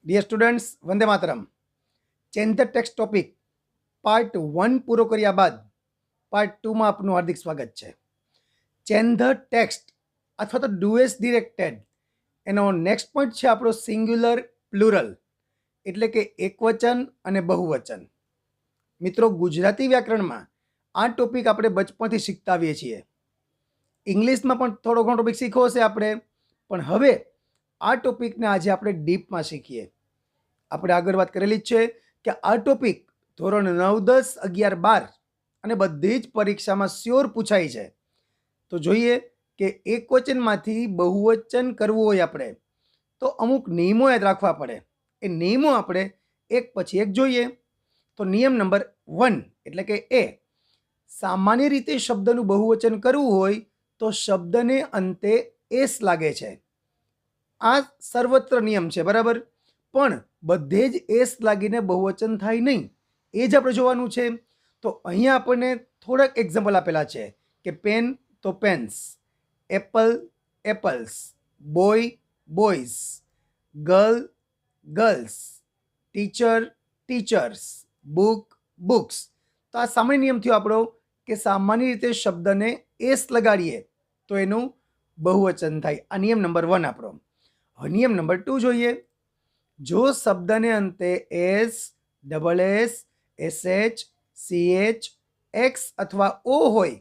Dear students, Vande Mataram. Change the text topic part 1 પૂરો કર્યા બાદ પાર્ટ 2માં આપનું હાર્દિક સ્વાગત છે. ચેન્જ ધ ટેક્સ્ટ અથવા તો ડુએસ ડિરેક્ટેડ એનો નેક્સ્ટ પોઈન્ટ છે આપણો સિંગ્યુલર પ્લુરલ, એટલે કે એકવચન અને બહુવચન. મિત્રો, ગુજરાતી વ્યાકરણમાં આ ટોપિક આપણે બચપણથી શીખતા આવીએ છીએ. ઇંગ્લિશમાં પણ થોડો ઘણો ટોપિક શીખવો હશે આપણે, પણ હવે આ ટોપિકને આજે આપણે ડીપમાં શીખીએ. આપણે આગળ વાત કરેલી જ છે કે આ ટોપિક ધોરણ 9, 10, 11, 12 અને બધી જ પરીક્ષામાં શ્યોર પૂછાય છે. તો જોઈએ કે એકવચનમાંથી બહુવચન કરવું હોય આપણે તો અમુક નિયમો યાદ રાખવા પડે. એ નિયમો આપણે એક પછી એક જોઈએ. તો નિયમ નંબર 1 એટલે કે એ, સામાન્ય રીતે શબ્દનું બહુવચન કરવું હોય તો શબ્દને અંતે એસ લાગે છે. આ સર્વત્ર નિયમ છે, બરાબર, પણ બધે જ એસ લાગીને બહુવચન થાય નહીં, એ જ આપણે જોવાનું છે. તો અહીંયા આપણને થોડાક એક્ઝામ્પલ આપેલા છે કે પેન તો pens, apple apples, boy boys, girl girls, teacher teachers, book books. તો આ સામાન્ય નિયમ થયો આપણો કે સામાન્ય રીતે શબ્દને એસ લગાડીએ તો એનું બહુવચન થાય. આ નિયમ નંબર 1 આપણો. હવે નિયમ નંબર 2 જોઈએ. જો શબ્દને અંતે S, double S, SH, CH, x અથવા ઓ હોય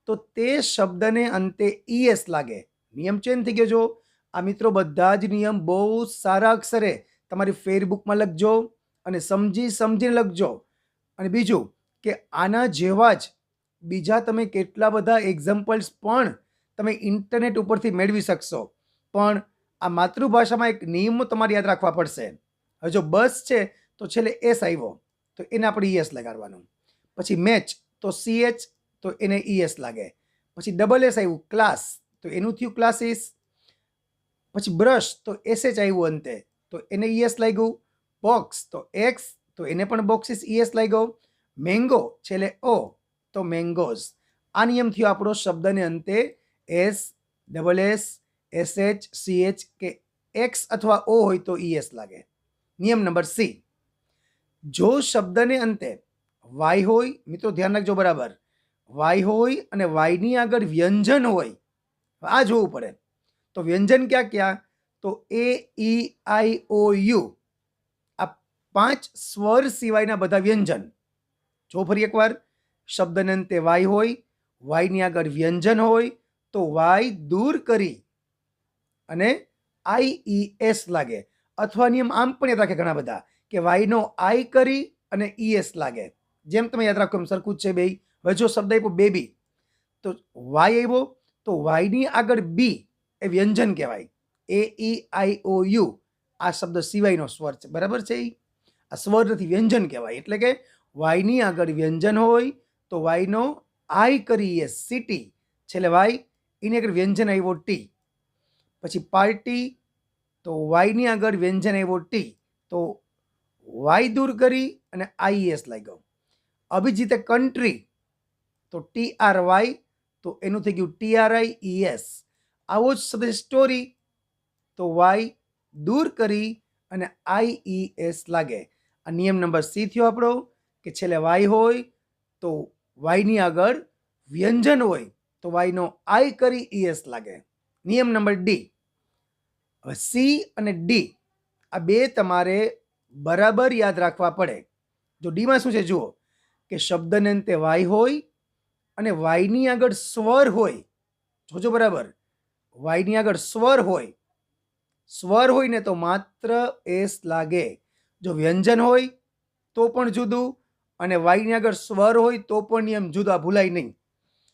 તો તે શબ્દને અંતે ઈએસ લાગે. નિયમ ચેન્જ થઈ ગયો. જો આ મિત્રો બધા જ નિયમ બહુ સારા અક્ષરે તમારી ફેરબુકમાં લખજો અને સમજી સમજીને લખજો. અને બીજું કે આના જેવા જ બીજા તમે કેટલા બધા એક્ઝામ્પલ્સ પણ તમે ઇન્ટરનેટ ઉપરથી મેળવી શકશો. પણ આ માતૃભાષામાં એક નિયમ તમારે યાદ રાખવા પડશે. હવે જો બસ છે તો છેલ્લે એસ આવ્યો તો એને આપણે ઈએસ લગાડવાનું. પછી મેચ તો સીએચ તો એને ઈએસ લાગે. પછી ડબલ એસ આવ્યું ક્લાસ તો એનું થયું ક્લાસીસ. પછી બ્રશ તો એસએચ આવ્યું અંતે તો એને ઈએસ લાગ્યું. બોક્સ તો એક્સ તો એને પણ બોક્સીસ ઈએસ લાગ્યો. મેંગો છેલ્લે ઓ તો મેંગોઝ. આ નિયમ થયો આપણો શબ્દને અંતે S, double S, SH, CH કે એક્સ અથવા ઓ હોય તો ઈએસ લાગે. નિયમ નંબર સી, જો શબ્દને અંતે વાય હોય, મિત્રો ધ્યાન રાખજો બરાબર, વાય હોય અને વાયની આગળ વ્યંજન હોય, આ જોવું પડે. તો વ્યંજન ક્યાં ક્યાં? તો એ, ઈ, આઈ, ઓ, યુ, આ 5 સ્વર સિવાયના બધા વ્યંજન. જો ફરી એકવાર, શબ્દને અંતે વાય હોય, વાયની આગળ વ્યંજન હોય તો વાય દૂર કરી અને આઈઈએસ લાગે. અથવા નિયમ આમ પણ યાદ રાખે ઘણા બધા કે વાયનો આઈ કરી અને ઈએસ લાગે. જેમ તમે યાદ રાખો એમ સરખું જ છે બે. હવે જો શબ્દ આપ્યો બેબી તો વાય આવ્યો તો વાયની આગળ બી એ વ્યંજન કહેવાય. એ, ઈ, આઈ, ઓ, યુ આ શબ્દ સિવાયનો સ્વર છે, બરાબર છે. આ સ્વર નથી, વ્યંજન કહેવાય. એટલે કે વાયની આગળ વ્યંજન હોય તો વાયનો આઈ કરી એ સિટી, છેલ્લે વાય એની આગળ વ્યંજન આવ્યો ટી. પછી પાર્ટી તો વાયની આગળ વ્યંજન આવ્યો ટી તો વાય દૂર કરી અને આઈએસ લાગ્યો. અભિજીતે કન્ટ્રી તો ટીઆર વાય તો એનું થઈ ગયું ટીઆરઆઈ ઈએસ. આવો જ શબ્દ સ્ટોરી તો વાય દૂર કરી અને આઈઈએસ લાગે. આ નિયમ નંબર સી થયો આપણો કે છેલ્લે વાય હોય તો વાયની આગળ વ્યંજન હોય તો વાયનો આઈ કરી ઈએસ લાગે. નિયમ નંબર ડી. હવે સી અને ડી આ બે તમારે બરાબર યાદ રાખવા પડે. જો ડીમાં શું છે જુઓ કે શબ્દને અંતે વાય હોય અને વાયની આગળ સ્વર હોય. જોજો બરાબર, વાયની આગળ સ્વર હોય ને તો માત્ર એસ લાગે. જો વ્યંજન હોય તો પણ જુદું અને વાયની આગળ સ્વર હોય તો પણ નિયમ જુદા, ભૂલાય નહીં.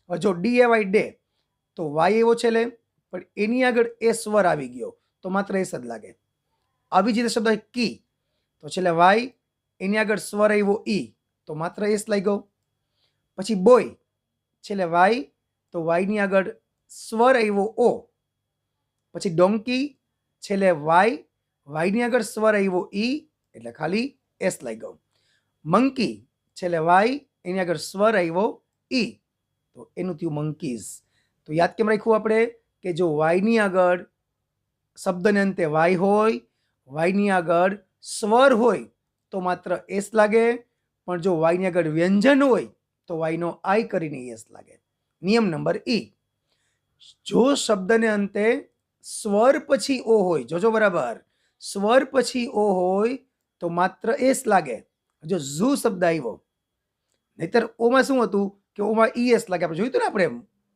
હવે જો ડી એ વાય ડે તો વાય એવો છેલ્લે પણ એની આગળ એ સ્વર આવી ગયો તો માત્ર એસ જ લાગે. આવી જ રીતે શબ્દ કી તો છેલ્લે વાય એની આગળ સ્વર આવ્યો ઈ તો માત્ર એસ લાગ્યો. પછી બોય છેલ્લે વાય તો વાયની આગળ સ્વર આવ્યો ઓ. પછી ડોંકી છેલ્લે વાયની આગળ સ્વર આવ્યો ઈ એટલે ખાલી એસ લાગ્યો. મંકી છેલ્લે વાય એની આગળ સ્વર આવ્યો ઈ તો એનું થયું મંકીઝ. તો યાદ કેમ રાખ્યું આપણે કે જો વાયની આગળ શબ્દને અંતે વાય હોય, વાયની આગળ સ્વર હોય તો માત્ર એસ લાગે, પણ જો વાયની આગળ વ્યંજન હોય તો વાયનો આઈ કરીને એસ લાગે. નિયમ નંબર ઈ, જો શબ્દને અંતે સ્વર પછી ઓ હોય, જોજો બરાબર, સ્વર પછી ઓ હોય તો માત્ર એસ લાગે. જો ઝૂ શબ્દ આવ્યો, નહીતર ઓમાં શું હતું કે ઓમાં ઈએસ લાગે. આપણે જોયું હતું ને, આપણે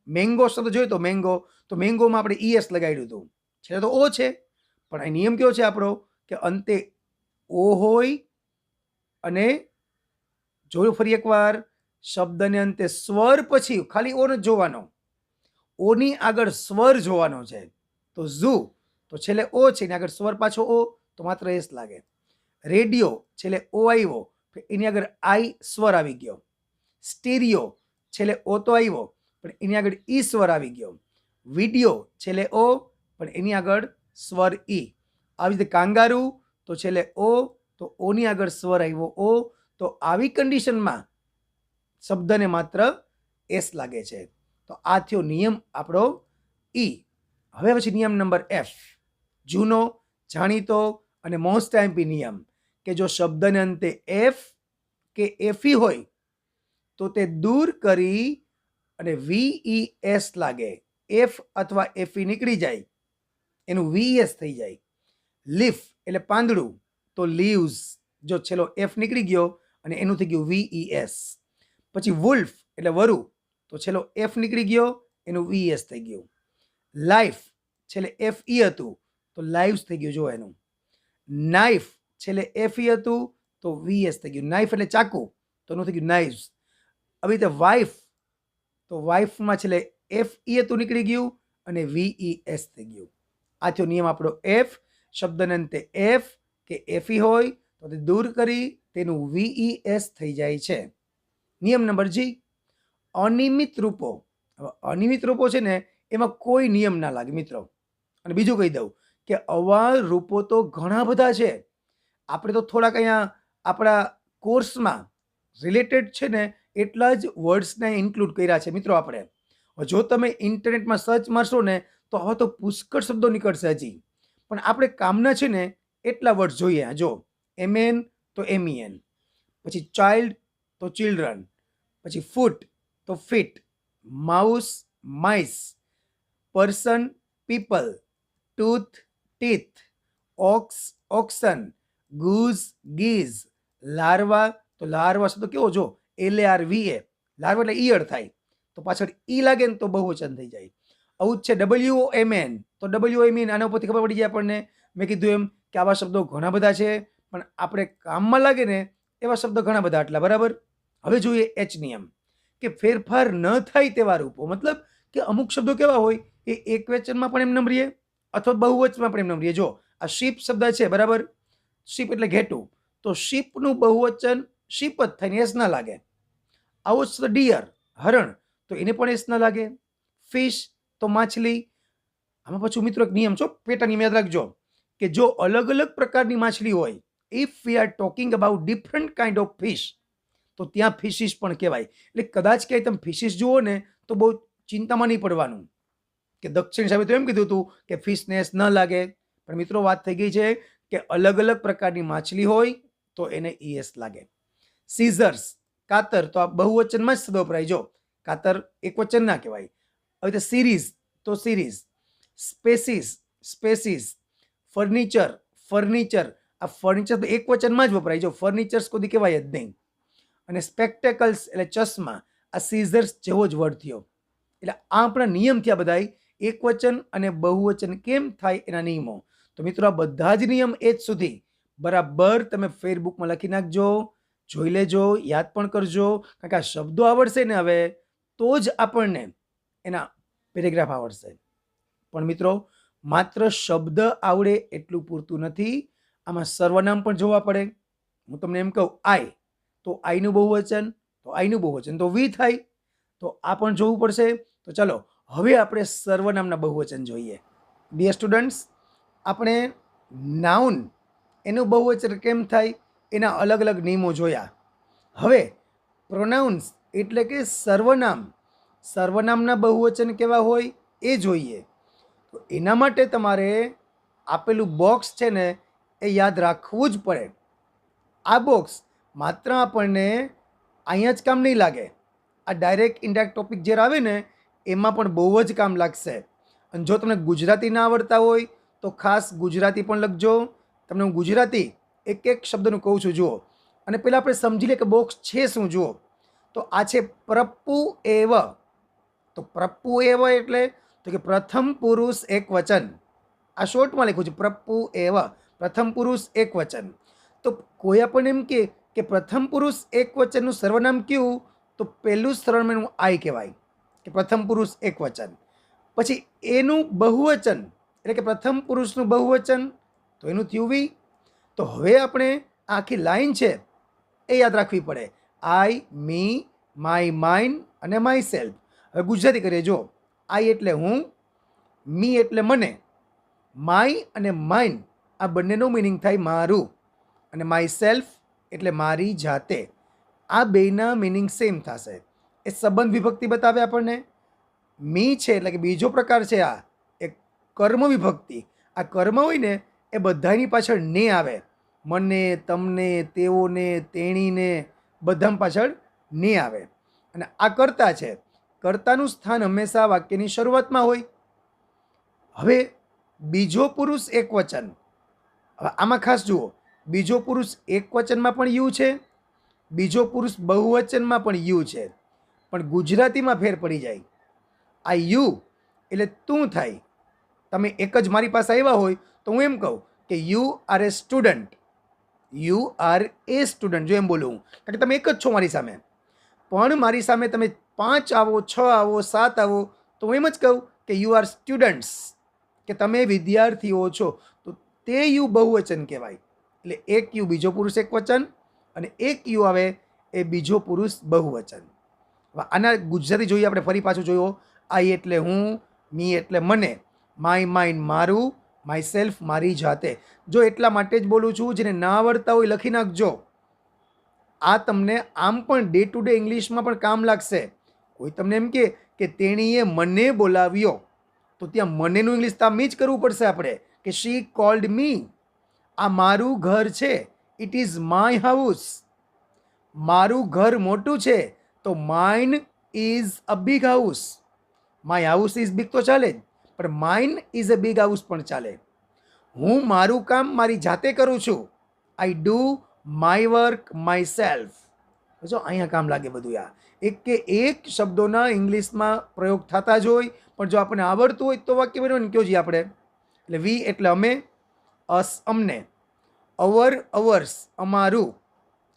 મેંગો શબ્દ જોયો તો મેંગો, તો મેંગોમાં આપણે ઈએસ લગાડ્યું હતું, છે તો ઓ છે, પણ આ નિયમ કેવો છે આપણો કે અંતે ઓ હોય અને જોયું ફરી એકવાર, શબ્દને અંતે સ્વર પછી ખાલી ઓ જ જોવાનો, ઓની આગળ સ્વર જોવાનો છે. તો ઝૂ તો છેલ્લે ઓ છે, એની આગળ સ્વર પાછો ઓ તો માત્ર એસ લાગે. રેડિયો છેલ્લે ઓ આવ્યો, એની આગળ આઈ સ્વર આવી ગયો. સ્ટીરિયો છેલ્લે ઓ તો આવ્યો, પણ એની આગળ ઈ સ્વર આવી ગયો. વિડિયો છેલ્લે ઓ, પણ એની આગળ સ્વર ઈ. આવી રીતે કાંગારૂ તો છેલ્લે ઓ, તો ઓની આગળ સ્વર આવ્યો ઓ. તો આવી કન્ડિશનમાં શબ્દને માત્ર એસ લાગે છે. તો આ થયો નિયમ આપણો ઈ. હવે પછી નિયમ નંબર એફ, જૂનો, જાણીતો અને મોસ્ટ આઈમ્પી નિયમ, કે જો શબ્દને અંતે એફ કે એફી હોય તો તે દૂર કરી અને VES લાગે. એફ અથવા એફી નીકળી જાય, એનું VES થઈ જાય. લીફ એટલે પાંદડું, તો લીવ્સ, જો છેલ્લો એફ નીકળી ગયો અને એનું થઈ ગયું VES. પછી વુલ્ફ એટલે વરુ, તો છેલ્લો એફ નીકળી ગયો, એનું VES થઈ ગયું. લાઈફ છેલ્લે FE હતું તો લાઈવ્સ થઈ ગયું, જો એનું. નાઇફ છેલ્લે FE હતું તો VS થઈ ગયું. નાઇફ એટલે ચાકુ, તો એનું થઈ ગયું નાઇવ્સ. આવી રીતે વાઇફ, તો વાઇફમાં છેલ્લે FE હતું નીકળી ગયું અને VES થઈ ગયું. આ થયો નિયમ આપણો એફ. શબ્દને અંતે એફ કે એફી હોય તો તે દૂર કરી તેનું VES થઈ જાય છે. નિયમ નંબર જી, અનિયમિત રૂપો. હવે અનિયમિત રૂપો છે ને, એમાં કોઈ નિયમ ના લાગે મિત્રો. અને બીજું કહી દઉં કે આવા રૂપો તો ઘણા બધા છે. આપણે તો થોડાક અહીંયા આપણા કોર્સમાં રિલેટેડ છે ને એટલા જ વર્ડ્સને ઇન્ક્લુડ કર્યા છે મિત્રો. આપણે જો તમે ઇન્ટરનેટમાં સર્ચ મારશો ને તો હવે તો પુષ્કળ શબ્દો નીકળશે હજી, પણ આપણે કામના છે ને એટલા વર્ડ જોઈએ. જો MN તો MEN, પછી ચાઇલ્ડ તો ચિલ્ડ્રન, પછી ફૂટ તો feet, mouse mice, person people, tooth teeth, ox oxen, goose geese, larva તો લાર્વા શબ્દ કેવો, જો LARVA, લાર્વા એટલે ઈયળ થાય, તો પાછળ ઈ લાગે ને તો બહુવચન થઈ જાય. આવું જ છે WOMN, તો WOMN આના ઉપરથી ખબર પડી જાય આપણને. મેં કીધું એમ કે આવા શબ્દો ઘણા બધા છે, પણ આપણે કામમાં લાગે ને એવા શબ્દો ઘણા બધા આટલા, બરાબર. હવે જોઈએ H નિયમ, કે ફેરફાર ન થાય તેવા રૂપો. મતલબ કે અમુક શબ્દો કેવા હોય એ એક વચનમાં પણ એમ નંબરીએ અથવા બહુવચનમાં પણ એમ નંબરીએ. જો આ શીપ શબ્દ છે, બરાબર, શીપ એટલે ઘેટું, તો શીપનું બહુવચન શીપ જ થાય ને એસ ના લાગે. આવો જ ડિયર હરણ, તો એને પણ એસ ના લાગે. ફિશ તો માછલી. આમાં પાછું મિત્રો એક નિયમ છો, પેટા નિયમ યાદ રાખજો, કે જો અલગ અલગ પ્રકારની માછલી હોય, if we are talking about different kind of fish, તો ત્યાં ફિશિસ પણ કહેવાય. એટલે કદાચ ક્યાંય તમે ફિશિસ જુઓ ને તો બહુ ચિંતામાં નહીં પડવાનું કે દક્ષિણ સાહેબે તો એમ કીધું હતું કે ફિશનેસ ન લાગે, પણ મિત્રો વાત થઈ ગઈ છે કે અલગ અલગ પ્રકારની માછલી હોય તો એને ES લાગે. સીઝર્સ કાતર, તો આ બહુવચનમાં જ શબ્દ વપરાય. જો કાતર એક વચન ના કહેવાય. હવે સિરીઝ તો series, spaces spaces, furniture furniture, આ ફર્નિચર તો એક વચનમાં જ વપરાય. જો ફર્નિચર્સ કોઈ કહેવાય જ નહીં. અને સ્પેક્ટેકલ્સ એટલે ચશ્મા, આ સીઝર્સ જેવો જ વર્ડ થયો. એટલે આ આપણા નિયમ થયા બધા, એક વચન અને બહુવચન કેમ થાય એના નિયમો. તો મિત્રો આ બધા જ નિયમ એ જ સુધી બરાબર તમે ફેસબુકમાં લખી નાખજો, જોઈ લેજો, યાદ પણ કરજો, કારણ કે આ શબ્દો આવડશે ને હવે તો જ આપણને એના પેરેગ્રાફ આવડશે. પણ મિત્રો માત્ર શબ્દ આવડે એટલું પૂરતું નથી, આમાં સર્વનામ પણ જોવા પડે. હું તમને એમ કહું આઈ, તો આઈનું બહુવચન, તો આઈનું બહુવચન તો વી થાય, તો આ પણ જોવું પડશે. તો ચાલો હવે આપણે સર્વનામના બહુવચન જોઈએ. ડિયર સ્ટુડન્ટ્સ, આપણે નાઉન એનું બહુવચન કેમ થાય એના અલગ અલગ નિયમો જોયા. હવે પ્રોનાઉન્સ એટલે કે સર્વનામ, સર્વનામના બહુવચન કેવા હોય એ જોઈએ. તો એના માટે તમારે આપેલું બોક્સ છે ને એ યાદ રાખવું જ પડે. આ બોક્સ માત્ર આપણને અહીંયા જ કામ નહીં લાગે, આ ડાયરેક્ટ ઇનડાયરેક્ટ ટોપિક જ્યારે આવે ને એમાં પણ બહુ જ કામ લાગશે. અને જો તમને ગુજરાતી ના આવડતા હોય તો ખાસ ગુજરાતી પણ લખજો. તમને હું ગુજરાતી એક એક શબ્દનું કહું છું, જુઓ. અને પહેલાં આપણે સમજી લઈએ કે બોક્સ છે શું. જુઓ તો આ છે પ્રપ્પુ એવ. તો પ્રપ્પુ એવ એટલે તો કે પ્રથમ પુરુષ એક વચન. આ શોર્ટમાં લખ્યું છે પ્રપ્પુ એવ, પ્રથમ પુરુષ એક વચન. તો કોઈ આપણને એમ કે પ્રથમ પુરુષ એક વચનનું સર્વનામ કયું, તો પહેલું સર્વનામ આઈ કહેવાય કે પ્રથમ પુરુષ એક વચન. પછી એનું બહુવચન એટલે કે પ્રથમ પુરુષનું બહુવચન, તો એનું થયું વી. તો હવે આપણે આખી લાઈન છે એ યાદ રાખવી પડે. આઈ, મી, માય, માઇન અને માય સેલ્ફ. હવે ગુજરાતી કરીએ. જો આઈ એટલે હું, મી એટલે મને, માય અને માઇન આ બંનેનો મિનિંગ થાય મારું, અને માય સેલ્ફ એટલે મારી જાતે. આ બેના મિનિંગ સેમ થશે. એ સંબંધ વિભક્તિ બતાવે આપણને. મી છે એટલે કે બીજો પ્રકાર છે, આ એક કર્મ વિભક્તિ. આ કર્મ હોય ને એ બધાની પાછળ ને આવે. મને, તમને, તેઓને, તેણીને બધાની પાછળ ને આવે. અને આ કર્તા છે. કર્તાનું સ્થાન હંમેશા વાક્યની શરૂઆતમાં હોય. હવે બીજો પુરુષ એક વચન. હવે આમાં ખાસ જુઓ, બીજો પુરુષ એક વચનમાં પણ યુ છે, બીજો પુરુષ બહુવચનમાં પણ યુ છે. પણ ગુજરાતીમાં ફેર પડી જાય. આ યુ એટલે તું થાય. તમે એક જ મારી પાસે આવ્યા હોય તો હું એમ કહું કે you are a student, you are a student. જો એમ બોલું હું, કારણ કે તમે એક જ છો મારી સામે. પણ મારી સામે તમે 5 આવો, 6 આવો, 7 આવો, તો હું એમ જ કહું કે યુ આર સ્ટુડન્ટ્સ, કે તમે વિદ્યાર્થીઓ છો. તો તે યુ બહુવચન કહેવાય. એટલે એક યુ બીજો પુરુષ એક વચન, અને એક યુ આવે એ બીજો પુરુષ બહુવચન. આના ગુજરાતી જોઈએ આપણે ફરી પાછું જોયો. આઈ એટલે હું, મી એટલે મને, માય, માઇન મારું, માય સેલ્ફ મારી જાતે. જો એટલા માટે જ બોલું છું, જેને ના આવડતા હોય લખી નાખજો. આ તમને આમ પણ ડે ટુ ડે ઇંગ્લિશમાં પણ કામ લાગશે. કોઈ તમને એમ કે તેણીએ મને બોલાવ્યો, તો ત્યાં મનેનું ઇંગ્લિશ તો મી જ કરવું પડશે આપણે, કે શી કોલ્ડ મી. આ મારું ઘર છે, ઇટ ઇઝ માય હાઉસ. મારું ઘર મોટું છે, તો mine is a big house. My house is big તો ચાલે જ, પણ mine is a big house પણ ચાલે. હું મારું કામ મારી જાતે કરું છું. I do my work my self. જો અહીંયા કામ લાગે બધું. આ એક કે એક શબ્દોના ઇંગ્લિશમાં પ્રયોગ થતા જ હોય, પણ જો આપણને આવડતું હોય તો વાક્ય બનવાનું કયો છીએ આપણે. એટલે વી એટલે અમે, અસ અમને, અવર અવર્સ અમારું,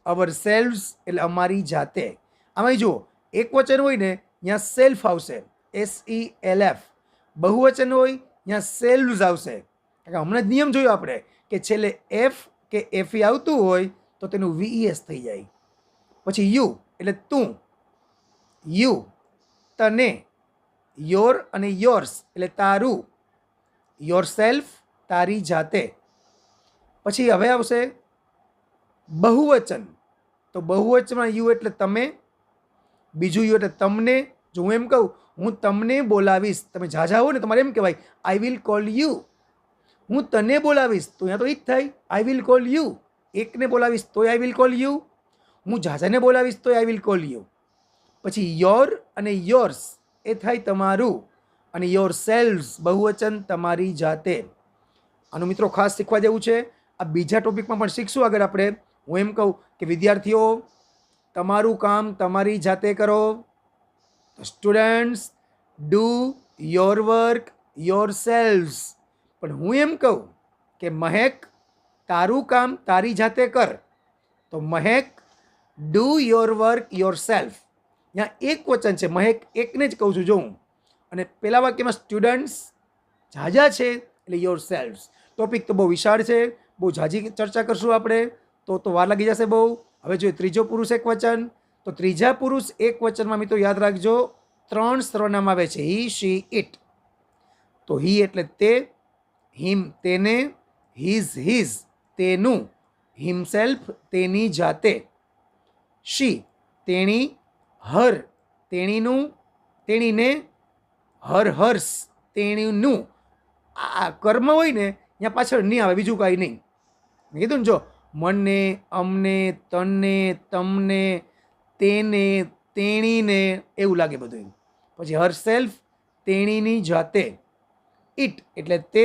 અવર સેલ્વ્સ એટલે અમારી જાતે. આમાં જુઓ એક વચન હોય ને ત્યાં સેલ્ફ આવશે, SELF. બહુવચન હોય ત્યાં સેલ્વ્સ આવશે. હમણાં જ નિયમ જોયો આપણે કે છેલ્લે એફ કે એફી આવતું હોય તો તેનું VES થઈ જાય. પછી યુ એટલે તું, યુ તને, યોર અને યોર્સ એટલે તારું, યોર સેલ્ફ તારી જાતે. પછી હવે આવશે બહુવચન. તો બહુવચનમાં યુ એટલે તમે, બીજું યુ એટલે તમને. જો હું એમ કહું હું તમને બોલાવીશ, તમે ઝાઝા હો ને તમારે એમ કહેવાય આઈ વિલ કોલ યુ. હું તને બોલાવીશ તો અહીંયા તો એ જ થાય, આઈ વિલ કોલ યુ. એકને બોલાવીશ તોય આઈ વિલ કોલ યુ, હું ઝાઝાને બોલાવીશ તોય આઈ વિલ કોલ યુ. પછી યોર અને યોર્સ એ થાય તમારું, અને યોર સેલ્વ્સ બહુવચન તમારી જાતે. આનું મિત્રો ખાસ શીખવા જેવું છે. આ બીજા ટોપિકમાં પણ શીખશું આગળ આપણે. હું એમ કહું કે વિદ્યાર્થીઓ તમારું કામ તમારી જાતે કરો. Students do your work yourselves. પણ હું એમ કહું કે મહેક તારું કામ તારી જાતે કર, તો Mahek do your work yourself. ત્યાં એક વચન છે, મહેક એકને જ કહું છું જો હું. અને પહેલા વાક્યમાં સ્ટુડન્ટ્સ ઝાઝા છે એટલે યોર સેલ્વ્સ. ટોપિક તો બહુ વિશાળ છે, બહુ ઝાઝી ચર્ચા કરશું આપણે, તો વાર લાગી જશે બહુ. હવે જોઈએ ત્રીજો પુરુષ એક વચન. તો ત્રીજા પુરુષ એક વચનમાં મિત્રો યાદ રાખજો 3 સર્વનામ આવે છે, હી, શી, ઇટ. તો હી એટલે તે, હિમ તેને, હિઝ હિઝ તેનું, હિમસેલ્ફ તેની જાતે, શી તેણી, હર તેણીનું, તેણીને, હર હર્ષ તેણીનું. આ કર્મ હોય ને ત્યાં પાછળ નહીં આવે, બીજું કાંઈ નહીં. મેં કીધું ને, જો મને, અમને, તને, તમને, તેને, તેણીને એવું લાગે બધું. પછી હરસેલ્ફ, તેણીની જાતે. ઇટ એટલે તે,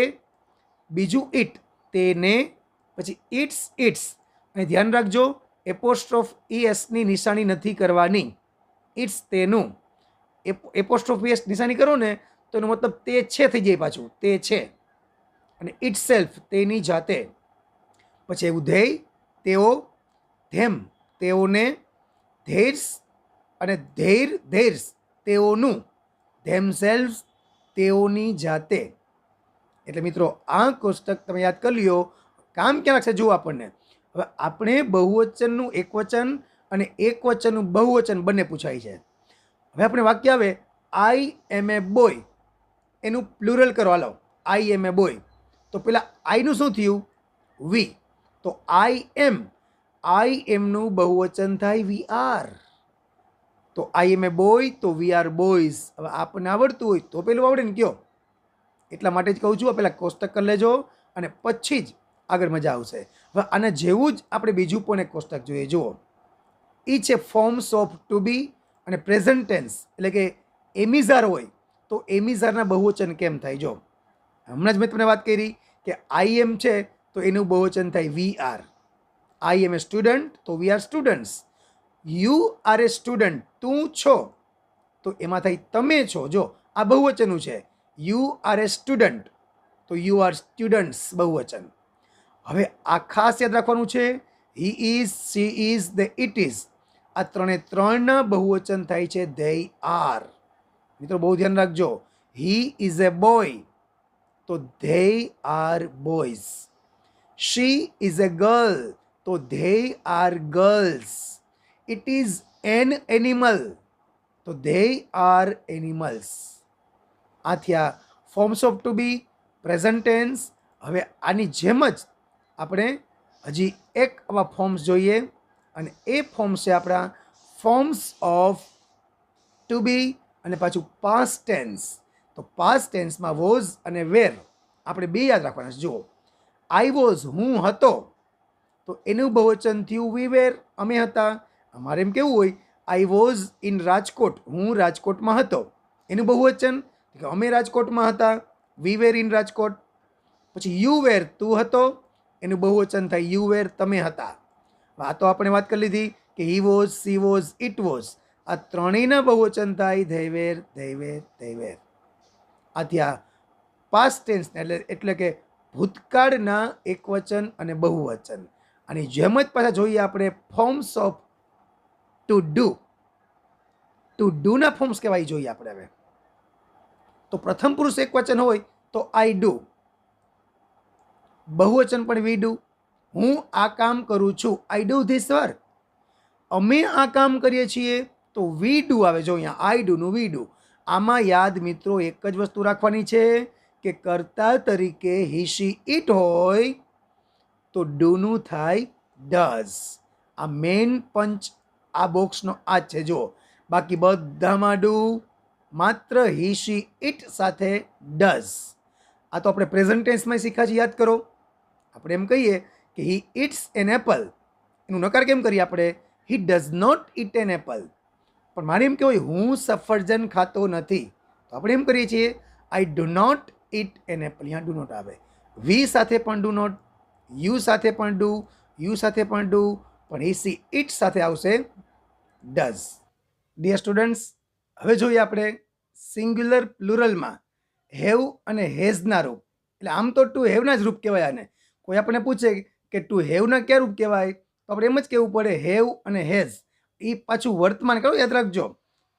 બીજું ઇટ તેને, પછી ઇટ્સ ઇટ્સ. અને ધ્યાન રાખજો, એપોસ્ટ્રોફ એસની નિશાની નથી કરવાની. ઇટ્સ તેનું. એપોસ્ટ્રોફ એસ નિશાની કરો ને તો એનો મતલબ તે છે થઈ જાય, પાછું તે છે. અને ઇટ સેલ્ફ તેની જાતે. પછી એવું ધેય તેઓ, ધેમ તેઓને, ધેર્સ અને ધેર ધેર્સ તેઓનું, ધેમસેલ્વ્સ તેઓની જાતે. એટલે મિત્રો આ કોષ્ટક તમે યાદ કરી લ્યો. કામ ક્યાં લાગશે જુઓ આપણને. હવે આપણે બહુવચનનું એકવચન અને એકવચનનું બહુવચન બંને પૂછાય છે. હવે આપણે વાક્ય આવે આઈ એમ એ બોય, એનું પ્લુરલ કરો. હાલો, આઈ એમ એ બોય. તો પેલા આઈનું શું થયું? વી. તો આઈ એમનું બહુવચન થાય વી આર. તો આઈ એમ એ બોય તો વી આર બોયઝ. હવે આપણને આવડતું હોય તો પેલું આવડે ને કયો. એટલા માટે જ કહું છું, પહેલાં કોષ્ટક કરી લેજો અને પછી જ આગળ મજા આવશે. હવે આના જેવું જ આપણે બીજું પણ એક કોષ્ટક જોઈએ. જુઓ, એ છે ફોર્મ્સ ઓફ ટુ બી અને પ્રેઝન્ટ ટેન્સ. એટલે કે એમિઝાર હોય તો એમિઝારના બહુવચન કેમ થાય. જો હમણાં જ મેં તમને વાત કરી કે આઈ એમ છે તો એનું બહુવચન થાય we are. I am A student તો we are students. You are a student, તું છો તો એમાં થાય તમે છો. જો આ બહુવચનનું છે. યુ આર એ સ્ટુડન્ટ તો યુ આર સ્ટુડન્ટ્સ બહુવચન. હવે આ ખાસ યાદ રાખવાનું છે. He is, she is, they it is. આ ત્રણના બહુવચન થાય છે ધે આર. મિત્રો બહુ ધ્યાન રાખજો. હી ઇઝ એ બોય તો they are boys. She is a girl તો they are girls. It is an animal તો ધે આર એનિમલ્સ. આ થયા forms of to be, present tense. હવે આની જેમ જ આપણે હજી એક આવા ફોર્મ્સ જોઈએ અને એ ફોર્મ્સ છે આપણા ફોર્મ્સ ઓફ ટુ બી અને પાછું પાસ્ટ ટેન્સ. તો પાસ્ટ ટેન્સમાં વોઝ અને વેર આપણે બે યાદ રાખવાના છે. જુઓ, આઈ વોઝ હું હતો તો એનું બહુવચન થયું વી વેર, અમે હતા. અમારે એમ કેવું હોય, આઈ વોઝ ઇન રાજકોટ, હું રાજકોટમાં હતો. એનું બહુવચન કે અમે રાજકોટમાં હતા, વી વેર ઇન રાજકોટ. પછી યુ વેર તું હતો, એનું બહુવચન થાય યુ વેર તમે હતા. આ તો આપણે વાત કરી લીધી કે he was, she was, it was. આ ત્રણેયના બહુવચન થાય they were, they were, they were. આ થયા પાસ્ટ ટેન્સ એટલે કે ભૂતકાળના એકવચન અને બહુવચન. અને જેમ જ પાછા જોઈએ આપણે forms of to do. To ડુના ફોર્મ્સ કહેવાય જોઈએ આપણે. હવે તો પ્રથમ પુરુષ એકવચન હોય તો આઈ ડુ, બહુવચન પણ વી ડુ. હું આ કામ કરું છું, આઈ ડુ ધીસ વર્ક. અમે આ કામ કરીએ છીએ તો વી ડુ આવે. જો અહીંયા આઈ ડુ નું વી ડુ. આમાં યાદ મિત્રો એક જ વસ્તુ રાખવાની છે કે કર્તા તરીકે હી, શી, ઇટ હોય તો ડુનું થાય ડઝ. આ મેઇન પંચ આ બોક્સનો આ જ છે. જો બાકી બધામાં ડુ, માત્ર હી, શી, ઇટ સાથે ડઝ. આ તો આપણે પ્રેઝન્ટ ટેન્સમાં શીખ્યા છે, યાદ કરો. આપણે એમ કહીએ કે હી ઇટ્સ એન એપલ, એનું નકાર કેમ કરીએ આપણે? He does not eat an apple. પણ મારે એમ કહેવાય હું સફરજન ખાતો નથી તો આપણે એમ કરીએ છીએ I do not eat an apple. અહીંયા ડુ નોટ આવે. વી સાથે પણ ડુ નોટ, યુ સાથે પણ ડુ, યુ સાથે પણ ડુ, પણ હી, સી, ઇટ સાથે આવશે ડઝ. ડિયર સ્ટુડન્ટ્સ, હવે જોઈએ આપણે સિંગ્યુલર પ્લુરલમાં હેવ અને હેઝના રૂપ. એટલે આમ તો ટુ હેવના જ રૂપ કહેવાય આને. કોઈ આપણને પૂછે કે ટુ હેવના ક્યાં રૂપ કહેવાય તો આપણે એમ જ કહેવું પડે હેવ અને હેઝ. એ પાછું વર્તમાન કરો, યાદ રાખજો.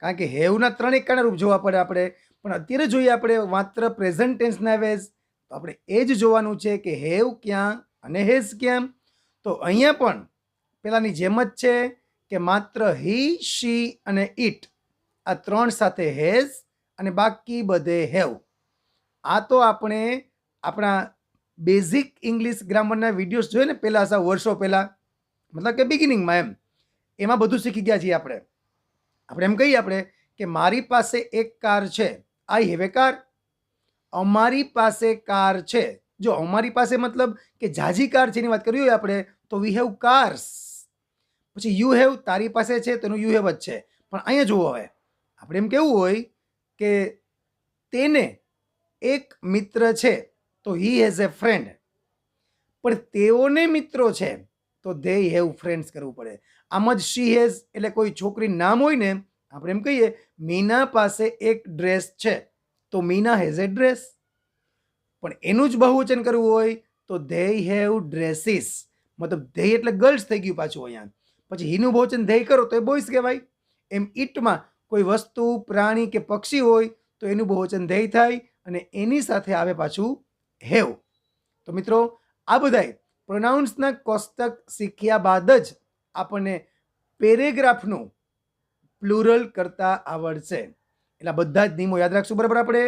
કારણ કે હેવના ત્રણ એકના રૂપ જોવા પડે આપણે. પણ અત્યારે જોઈએ આપણે માત્ર પ્રેઝન્ટ ટેન્સના વેઝ. તો આપણે એ જ જોવાનું છે કે હેવ ક્યાં અને હેઝ ક્યાં. તો અહીંયા પણ પેલાની જેમ જ છે કે માત્ર હી, શી અને ઇટ આ ત્રણ સાથે હેઝ અને બાકી બધે હેવ. આ તો આપણે આપણા બેઝિક ઇંગ્લિશ ગ્રામરના વિડીયોઝ જોઈએ ને પહેલાં, સાવ વર્ષો પહેલાં, મતલબ કે બિગિનિંગમાં એમાં બધું શીખી ગયા છીએ આપણે. આપણે એમ કહીએ આપણે કે મારી પાસે એક કાર છે, આઈ હેવ એ કાર. અમારી પાસે કાર છે, જો અમારી પાસે મતલબ કે જાજી કાર છે એની વાત કરવી હોય આપણે તો વી હેવ કાર્સ. પછી યુ હેવ તારી પાસે છે તો એનું યુ હેવ જ છે. પણ અહીંયા જુઓ, હવે આપણે એમ કેવું હોય કે તેને એક મિત્ર છે તો હી હેઝ એ ફ્રેન્ડ, પણ તેઓને મિત્રો છે તો દે હેવ ફ્રેન્ડ્સ કરવું પડે. આમ જ શી હેઝ એટલે કોઈ છોકરી નામ હોય ને, આપણે એમ કહીએ મીના પાસે એક ડ્રેસ છે તો મીના હેઝ એ ડ્રેસ, પણ એનું જ બહુવચન કરવું હોય તો ધે હેવ ડ્રેસીસ, મતલબ ધે એટલે ગર્લ્સ થઈ ગયું પાછું અહીંયા. પછી હીનું બહુવચન ધે કરો તો એ બોયસ કહેવાય. એમ ઈટમાં કોઈ વસ્તુ, પ્રાણી કે પક્ષી હોય તો એનું બહુવચન ધે થાય અને એની સાથે આવે પાછું હેવ. તો મિત્રો આ બધાય પ્રોનાઉન્સના કોષ્ટક શીખ્યા બાદ જ આપણને પેરેગ્રાફનું પ્લુરલ કરતા આવડશે. એટલે બધા જ નિયમો યાદ રાખશું બરાબર આપણે.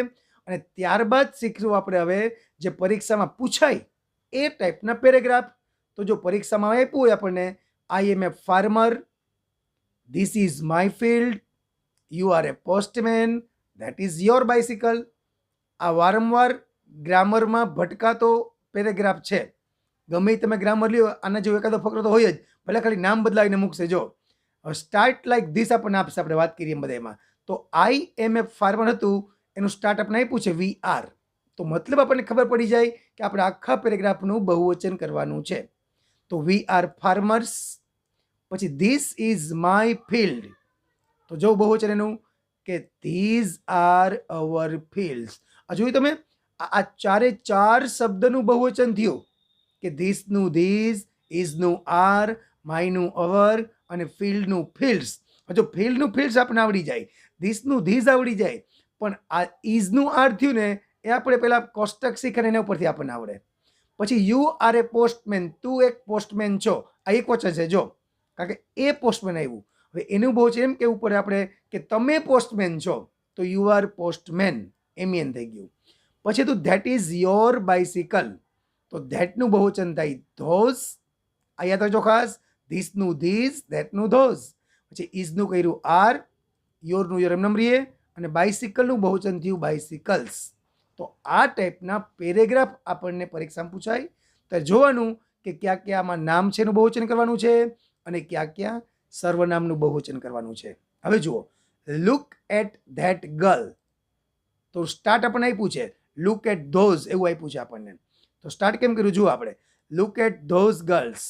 અને ત્યારબાદ શીખશું આપણે હવે જે પરીક્ષામાં પૂછાય એ ટાઈપના પેરેગ્રાફ. તો જો પરીક્ષામાં આપ્યું હોય આપણને I am a farmer, this is my field, you are a postman, that is your bicycle. આ વારંવાર ગ્રામરમાં ભટકાતો પેરેગ્રાફ છે. ગમે તમે ગ્રામર લ્યો આના જેવો એકાદો ફકરો તો હોય જ, ભલે ખાલી નામ બદલાવીને મૂકશે. જો સ્ટાર્ટ લાઈક ધીસ આપણને આપશે, આપણે વાત કરીએ બધામાં. તો આઈ એમ એ ફાર્મર હતું, એનું સ્ટાર્ટ આપણે આપ્યું છે વી આર, તો મતલબ આપણને ખબર પડી જાય કે આપણે આખા પેરેગ્રાફનું બહુવચન કરવાનું છે. તો વી આર ફાર્મર્સ. પછી ધીસ ઇઝ માય ફિલ્ડ, તો જો બહુવચન એનું કે ધીઝ આર અવર ફિલ્ડ્સ. આ જોયું તમે, આ ચારે ચાર શબ્દનું બહુવચન થયું કે ધીસનું ધીઝ, ઇઝનું આર, માયનું અવર અને ફિલ્ડનું ફિલ્ડ્સ. જો ફિલ્ડનું ફિલ્ડ્સ આપણને આવડી જાય, ધીસનું ધીઝ આવડી જાય, પણ આ ઇઝનું આર થયું ને એ આપણે પહેલાં કોષ્ટક શીખે એના ઉપરથી આપણને આવડે. પછી યુ આર એ પોસ્ટમેન, તું એક પોસ્ટમેન છો, આ એક વચન છે જો, કારણ કે એ પોસ્ટમેન આવ્યું. હવે એનું બહુ છે એમ કેવું પડે આપણે કે તમે પોસ્ટમેન છો તો યુ આર પોસ્ટમેન, એમ થઈ ગયું. પછી તું ધેટ ઇઝ યોર બાઇસિકલ, તો ધેટનું બહુવચન થાય ધોઝ, આ યાદ રાખજો ખાસ. ધીસનું ધીઝ, ધેટનું ધોઝ. પછી ઇઝનું કર્યું આર, યોરનું યોર એમ નંબરીએ, અને બાઇસિકલનું બહુવચન થયું બાઇસિકલ્સ. તો આ ટાઈપના પેરેગ્રાફ આપણને પરીક્ષામાં પૂછાય. તો જોવાનું કે ક્યાં ક્યાં આમાં નામ છે એનું બહુવચન કરવાનું છે અને ક્યાં ક્યાં સર્વનામનું બહુવચન કરવાનું છે. હવે જુઓ, લુક એટ ધેટ ગર્લ, તો સ્ટાર્ટ આપણને આપ્યું છે લુક એટ ધોઝ, એવું આપ્યું છે આપણને. તો સ્ટાર્ટ કેમ કર્યું જુઓ આપણે, look at those girls.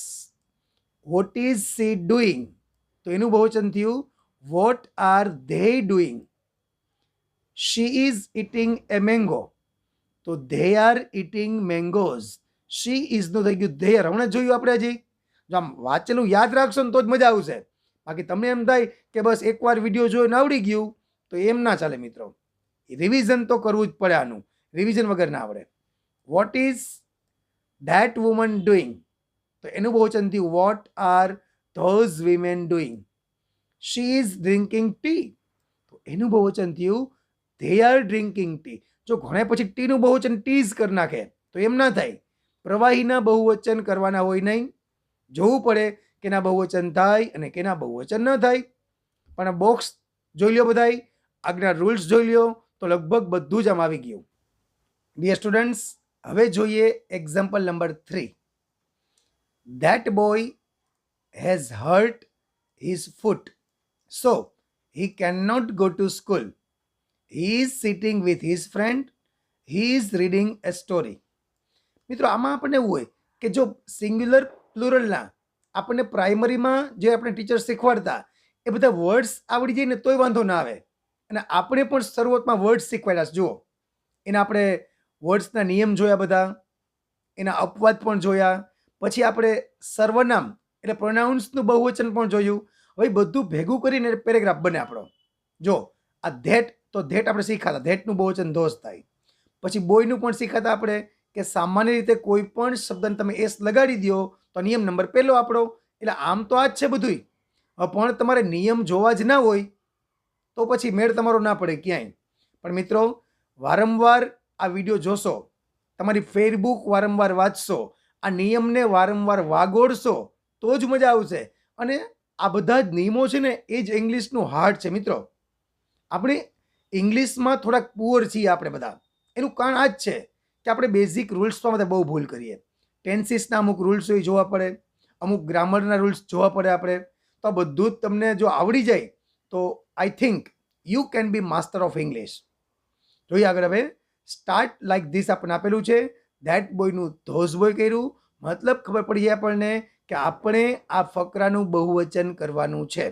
What is she doing, તો એનું બહુવચન થયું what are they doing. She is eating a mango, તો they are eating mangoes. She ઇઝનું થઈ ગયું ધેર. હમણાં જોયું આપણે હજી, જો આમ વાંચેલું યાદ રાખશો ને તો જ મજા આવશે. બાકી તમને એમ થાય કે બસ એકવાર વિડીયો જોઈને આવડી ગયું તો એમ ના ચાલે મિત્રો. રિવિઝન તો કરવું જ પડે આનું, રિવિઝન વગર ના આવડે. What is that woman doing, તો એનું બહુવચન થયું what are those women doing. She is drinking tea, તો એનું બહુવચન થયું ધે આર ડ્રિંકિંગ ટી. જો ઘણા પછી ટીનું બહુવચન ટીઝ કરી નાખે તો એમ ના થાય. પ્રવાહીના બહુવચન કરવાના હોય નહીં, જોવું પડે કેના બહુવચન થાય અને કેના બહુવચન ન થાય. પણ બોક્સ જોઈ લો બધાય, આજ્ઞા રૂલ્સ જોઈ લો તો લગભગ બધું જ આમ આવી ગયું. ડિયર સ્ટુડન્ટ્સ, હવે જોઈએ example number 3. That boy has hurt his foot, so he cannot go to school. He is sitting with his friend. He is reading a story. મિત્રો આમાં આપણને એવું હોય કે જો સિંગ્યુલર પ્લુરલના આપણને પ્રાઇમરીમાં જે આપણે ટીચર શીખવાડતા એ બધા વર્ડ્સ આવડી જાય ને તોય વાંધો ના આવે. અને આપણે પણ શરૂઆતમાં વર્ડ્સ શીખવાડ્યા છે. જુઓ, એના આપણે વર્ડ્સના નિયમ જોયા બધા, એના અપવાદ પણ જોયા, પછી આપણે સર્વનામ એટલે પ્રોનાઉન્સનું બહુવચન પણ જોયું. હવે બધું ભેગું કરીને પેરેગ્રાફ બને આપણો. જો આ ધેટ, તો ધેટ આપણે શીખાતા, ધેટનું બહુવચન ધોઝ થાય. પછી બોયનું પણ શીખાતા આપણે કે સામાન્ય રીતે કોઈ પણ શબ્દને તમે એસ લગાડી દો તો નિયમ નંબર પહેલો આપણો. એટલે આમ તો આ જ છે બધું, પણ તમારે નિયમ જોવા જ ના હોય તો પછી મેળ તમારો ના પડે ક્યાંય. પણ મિત્રો વારંવાર આ વિડીયો જોશો, તમારી ફેરબુક વારંવાર વાંચશો, આ નિયમને વારંવાર વાગોડશો તો જ મજા આવશે. અને આ બધા જ નિયમો છે ને એ જ ઇંગ્લિશનું હાર્ટ છે મિત્રો. આપણે ઇંગ્લિશમાં થોડાક પુઅર છીએ આપણે બધા, એનું કારણ આ જ છે કે આપણે બેઝિક રૂલ્સમાં બધા બહુ ભૂલ કરીએ. ટેન્સીસના અમુક રૂલ્સ હોય જોવા પડે, અમુક ગ્રામરના રૂલ્સ જોવા પડે આપણે. તો આ બધું જ તમને જો આવડી જાય તો I think you can be master of English. જોઈએ આગળ હવે. સ્ટાર્ટ લાઈક ધીસ આપણને આપેલું છે. ધેટ બોયનું ધોઝ બોય કર્યું. મતલબ ખબર પડી જાય આપણને કે આપણે આ ફકરાનું બહુવચન કરવાનું છે.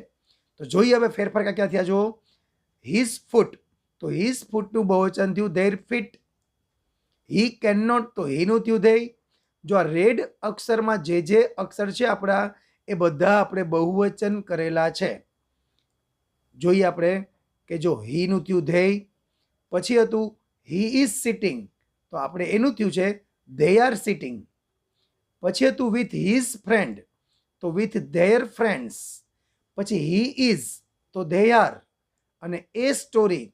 તો જોઈએ હવે ફેરફાર ક્યાં થયા જો. હિઝ ફૂટ, તો હિઝ ફૂટનું બહુવચન થયું their feet. He can not, તો હીનું થયું ધેય. જો આ રેડ અક્ષરમાં જે અક્ષર છે આપણા એ બધા આપણે બહુવચન કરેલા છે. જોઈએ આપણે કે જો હીનું થયું ધેય. પછી હતું હી ઇઝ સિટિંગ, તો આપણે એનું થયું છે ધે આર સિટિંગ. પછી હતું વિથ હિઝ ફ્રેન્ડ, તો વિથ ધેર ફ્રેન્ડ્સ. પછી હી ઇઝ, તો ધે આર. અને એ સ્ટોરી,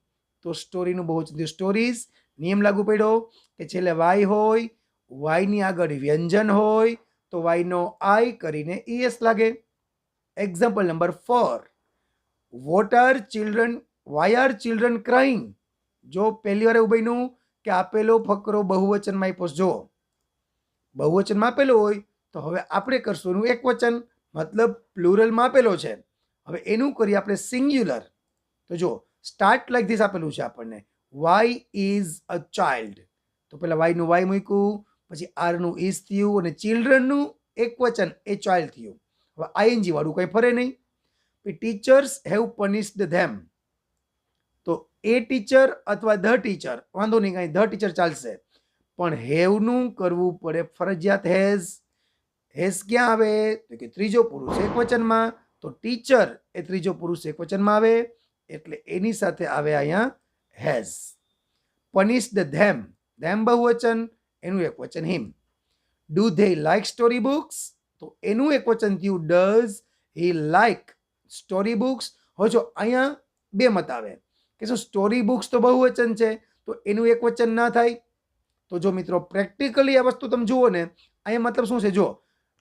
તો સ્ટોરીનું બહુવચન થયું સ્ટોરીઝ. નિયમ લાગુ પડ્યો કે છેલ્લે વાય હોય, વાયની આગળ વ્યંજન હોય તો વાયનો આઈ કરીને ઈએસ લાગે. Example number 4. What are children, why are children crying. જો પહેલી વાર એવું બન્યું કે આપેલો ફકરો બહુવચનમાં આપ્યો. જો બહુવચનમાં આપેલો હોય તો હવે આપણે કરશું એનું એક વચન, મતલબ પ્લુરલમાં આપેલો છે. હવે એનું કરીએ આપણે સિંગ્યુલર. તો જો સ્ટાર્ટ લાઈક ધીસ આપેલું છે આપણને. વાય ઇઝ અ ચાઇલ્ડ, તો પેલા વાયનું વાય મૂક્યું, પછી આરનું ઇઝ થયું અને ચિલ્ડ્રનનું એક વચન એ ચાઇલ્ડ થયું. હવે આઈએનજી વાળું કંઈ ફરે નહીં. ટીચર્સ હેવ પનિશ્ડ ધેમ, તો એ ટીચર અથવા ધ ટીચર, વાંધો નહીં કાંઈ ધ ટીચર ચાલશે, પણ હેવનું કરવું પડે ફરજિયાત. હેઝ ક્યાં આવે તો કે ત્રીજો પુરુષ એક વચનમાં, તો ટીચર એ ત્રીજો પુરુષ એક વચનમાં આવે એટલે એની સાથે આવે અહીંયા હેઝ. પનિશ્ડ ધેમ, ધેમ બહુવચન, એનું એક વચન him. Do they like story books, તો એનું એક વચન થયું does he like story books. હવે જો અહીંયા બે મત આવે કે શું સ્ટોરી બુક્સ તો બહુવચન છે તો એનું એક વચન ના થાય. તો જો મિત્રો પ્રેક્ટિકલી આ વસ્તુ તમે જુઓ ને, અહીંયા મતલબ શું છે. જો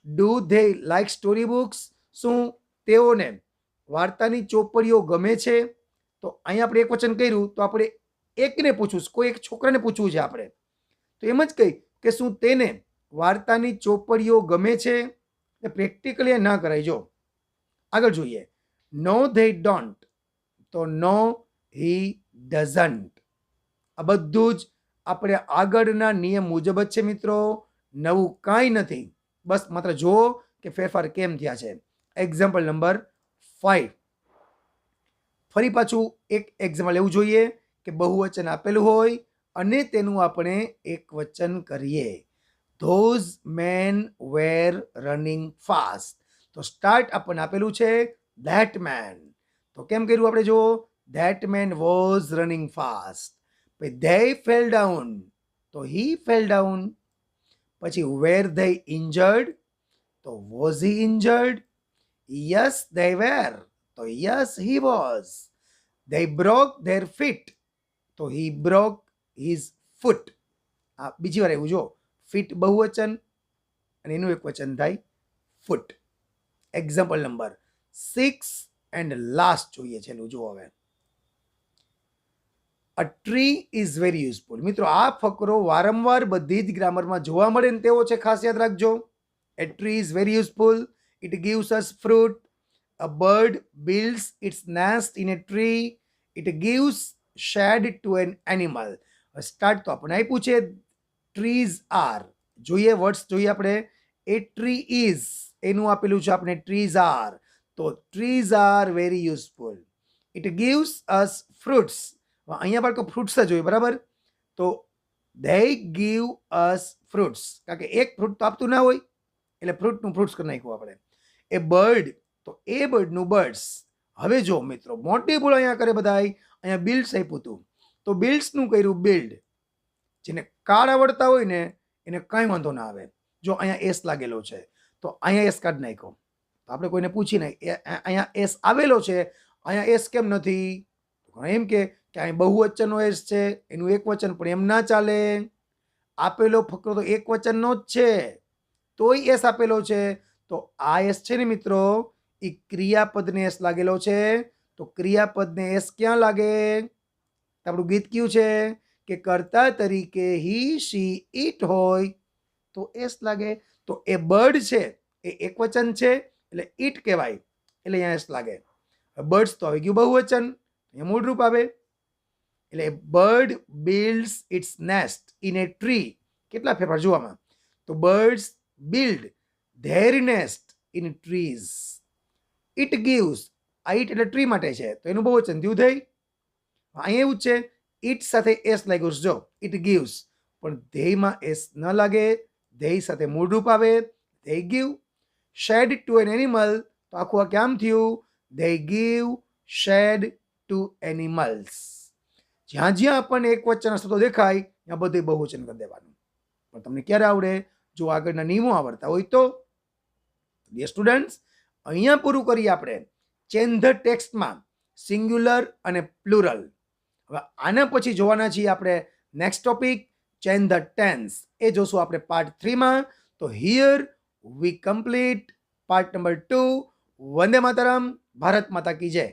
do they like story books, શું તેઓને વાર્તાની ચોપડીઓ ગમે છે, તો અહીંયા આપણે એક વચન કર્યું તો આપણે એકને પૂછવું, કોઈ એક છોકરાને પૂછવું છે આપણે, તો એમ જ કહી કે શું તેને વાર્તાની ચોપડીઓ ગમે છે. એ પ્રેક્ટિકલી ના કરાય. જો આગળ જોઈએ. નો ધે ડોન્ટ, તો નો હી ડઝન્ટ. આ બધું જ આપણે આગળના નિયમ મુજબ જ છે મિત્રો, નવું કાંઈ નથી. બસ માત્ર જુઓ કે ફેરફાર કેમ થયા છે. Example number 5. ફરી પાછું એક એક્ઝામ્પલ એવું જોઈએ કે બહુવચન આપેલું હોય અને તેનું આપણે એક વચન કરીએ. Those men were running fast, તો સ્ટાર્ટ આપણને આપેલું છે ધેટ મેન, તો કેમ કર્યું આપણે જુઓ. That man was running fast. they fell down, તો he fell down. પછી were they injured, તો was he injured. yes they were, તો yes he was. they broke their feet, તો he broke his foot. આ બીજી વાર એવું જો, ફીટ બહુવચન અને એનું એક વચન થાય ફૂટ. એક્ઝામ્પલ નંબર 6 એન્ડ લાસ્ટ જોઈએ છેલ્લું જુઓ હવે. A tree is very useful. મિત્રો આ ફકરો વારંવાર બધી જ ગ્રામરમાં જોવા મળે ને તેવો છે, ખાસ યાદ રાખજો. A tree is very useful, it gives us fruit. A bird builds its nest in a tree, it gives shade to an animal. Start તો આપણે આપ્યું છે ટ્રીઝ આર. જોઈએ વર્ડ્સ જોઈએ આપણે. એ ટ્રી ઇઝ એનું આપેલું છે આપણે ટ્રીઝ આર, તો trees are very useful. It gives us fruits, અહીંયા બાળકો ફ્રૂટ્સ જ હોય બરાબર, તો they give us fruits, કારણ કે એક ફ્રૂટ તો આપતું ના હોય એટલે ફ્રૂટનું ફ્રૂટ્સ કરી નાખ્યું આપણે. એ બર્ડ, તો એ બર્ડનું બર્ડ્સ. હવે જો મિત્રો મોટી ભૂલ અહીંયા કરે બધા, અહીંયા બિલ્ડ્સ આપ્યું હતું તો બિલ્ડ્સનું કર્યું બિલ્ડ. જેને કાર્ડ આવડતા હોય ને એને કાંઈ વાંધો ના આવે. જો અહીંયા એસ લાગેલો છે તો અહીંયા એસ કાઢી નાખ્યો, તો આપણે કોઈને પૂછીને અહીંયા એસ આવેલો છે, અહીંયા એસ કેમ નથી, એમ કે અહીં બહુવચનનો એસ છે એનું એક વચન, પણ એમ ના ચાલે. આપેલો ફકરો તો એક વચનનો જ છે તોય એસ આપેલો છે, તો આ એસ છે ને મિત્રો એ ક્રિયાપદને એસ લાગેલો છે. તો ક્રિયાપદને એસ ક્યાં લાગે, આપણું ગીત કયું છે કે કર્તા તરીકે હી શી ઇટ હોય તો એસ લાગે. તો એ બર્ડ છે એ એકવચન છે એટલે ઇટ કહેવાય, એટલે અહીંયા એસ લાગે. બર્ડ્સ તો આવી ગયું બહુવચન, અહીંયા મૂળ રૂપ આવે. એટલે bird builds its nest in a tree. કેટલા ફેરફાર જોવામાં. તો birds build their nest in trees. It gives, આ ઇટ એટલે ટ્રી માટે છે તો એનું બહુવચન થયું થઈ. અહીંયા એવું છે ઇટ સાથે એસ લાગ્યું છે, જો ઇટ ગીવ્સ, પણ ધેયમાં એસ ન લાગે, ધેય સાથે મૂળ રૂપ આવે, they give. Shed to an animal, તો આખું આ કેમ થયું, they give shed to animals. જ્યાં જ્યાં આપણને એક વચન શબ્દો દેખાય ત્યાં બધું બહુવચન કરી દેવાનું. પણ તમને ક્યારે આવડે, જો આગળના નિયમો આવડતા હોય તો. ડિયર સ્ટુડન્ટ્સ, અહીંયા પૂરું કરીએ આપણે ચેન્જ ધ ટેક્સ્ટમાં સિંગ્યુલર અને પ્લુરલ. હવે આના પછી જોવાના છીએ આપણે next topic change the tense. એ જોશું આપણે પાર્ટ 3માં. તો here we complete part number 2. વંદે માતરમ. ભારત માતા કી જય.